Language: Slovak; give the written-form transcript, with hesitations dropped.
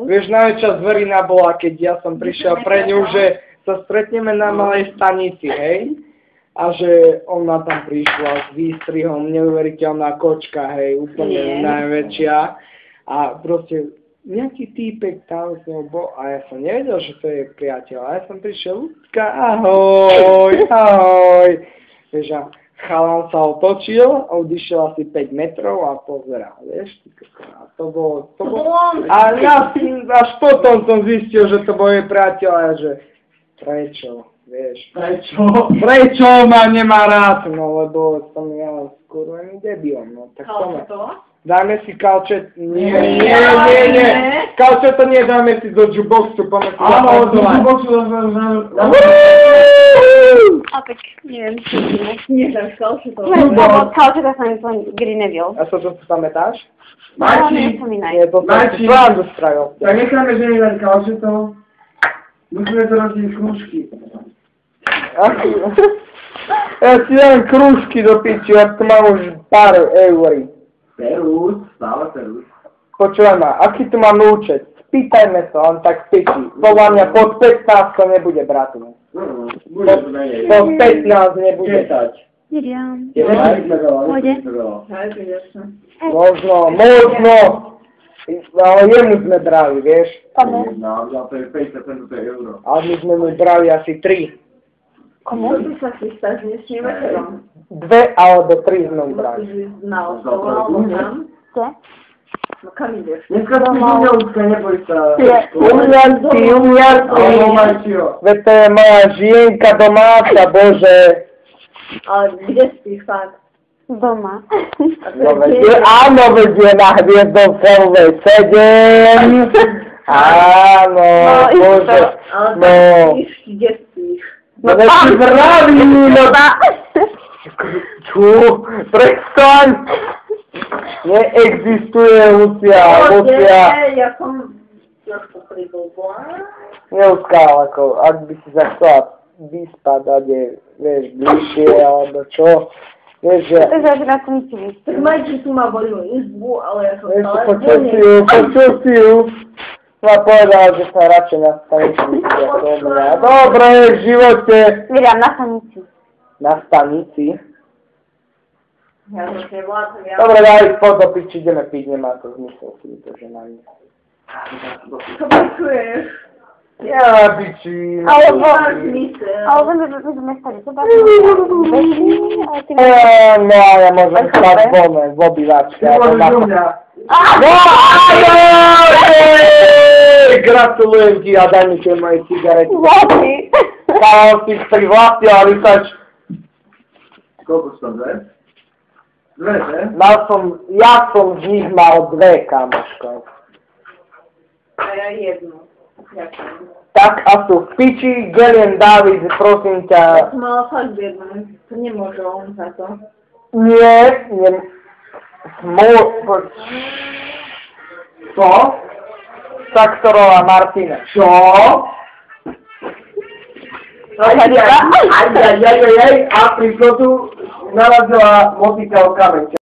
Vieš, najväčšia zverina bola, keď ja som prišiel pre ňu, že sa stretneme na malej stanici, hej? A že ona tam prišla s výstrihom, neuveriteľná kočka, hej, úplne najväčšia. A proste nejaký týpek tam s ňou bol a ja som nevedel, že to je priateľ. A ja som prišiel, ľudská, ahoj, ahoj. Vieš, a chalan sa otočil, odišiel asi 5 metrov a pozeral, vieš. A to bolo... A ja až potom som zistil, že to bol jej priateľ a že prečo? Vieš, prečo ma nemá rád, no lebo som ja skurvený debilom, no tak to dáme si kalčet, nie, kalčet to nie, dáme si do jukeboxu, poďme si áno, do jukeboxu, a tak, neviem, nie dáš kalčetov. Kalčeta sa mi to nikdy neviel. A to si pamätáš? Marci, nie, to som si srandu spravil. tak necháme, že nedať kalčetov, musíme to robiť krúžky. Ja si dám krúžky do piči, ja tu mám už pár eur. Perus, stále Perus. Počúvaj ma, aký tu mám účet? Spýtajme sa, on tak v piči. Podľa mňa pod 15 to nebude, bratu. Bude to menej. Pod 15 nebude. Neviem. Pôjde. Možno. Ale jemu sme brali, vieš. Komu? No, to je 50 euro. Ale my sme mu brali asi 3. Komu? Ty sa chystáš dnes nevateľom? 2 alebo 3 sme mu brali. Na ostrov, alebo tam? Kde? No kam ideš? Dneska si ľudská, neboj sa. Umiarci. Veď to je moja žienka domáca, bože. Ale kde spíš fakt? Doma. Áno, veď je na Hviezdovcovej 7. Áno, bože. Ale spíš, kde spíš? No veď si vravím, no. Ču, prestaň. Neexistuje Lucia. Ja som trošku pribudla. Neuskála, ako, ak by si sa chcela vyspať, a vieš, bližšie, alebo čo. Vieš, že... To je že na to nič vyspí. Tak Majči tu má voľnú izbu, ale ja som Vieš, stále počul si ju. No povedala, že sa radšej na stanici vyspí ako mňa. Dobre, v živote. Miriam, na stanici. Na stanici? Ja už nevládzem, ja... Dobre, daj, spod do piči, ideme piť, nemá to zmysel si to, že na mňa. Čo počuješ? Ja, piči. Alebo... Máš zmysel. Ale sme stali, to baví. No a ja môžem spať v obývačke. Gratulujem ti a daj mi tie moje cigarety. Vlasy. Mal si ich pri vlasti, ale vysač. Koľko sú tam, 2? 2, ne? Ja som z nich mal 2, kamoško. A ja jednu. Ďakujem. Tak a sú v piči, Gelien David, prosím Ja ťa. som mala fakt jednu. To nemôže on za to. Nie. Co? Saktorová Martina. Čo? Aj, a prišlo tu narazila motika o kameň.